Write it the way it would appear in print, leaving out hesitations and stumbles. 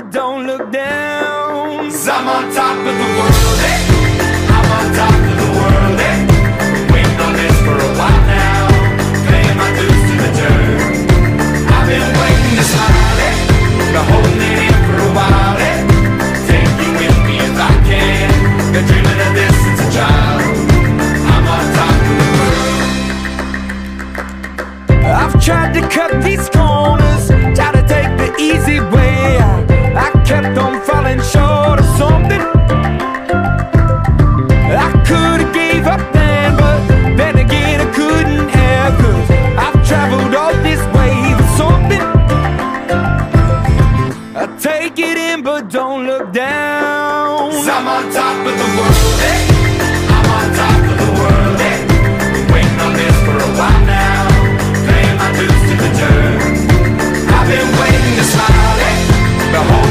but don't look down. 'Cause I'm on top of the world, eh? I'm on top of the world, eh? Been waiting on this for a while now, paying my dues to the dirt. I've been waiting to smile, eh? Been holding it in for a while, eh? Take you with me if I can. Been dreaming of this since a child. I'm on top of the world. I've tried to cut these corners, tried to take the easy way out. I kept on falling short of something. I could've gave up then, but then again I couldn't have. 'Cause I've traveled all this way for something. I take it in, but don't look down. 'Cause I'm on top of the world, eh? I'm on top of the world, eh? Been waiting on this for a while now, paying my dues to the dirt. I've been waiting to smile, eh? The whole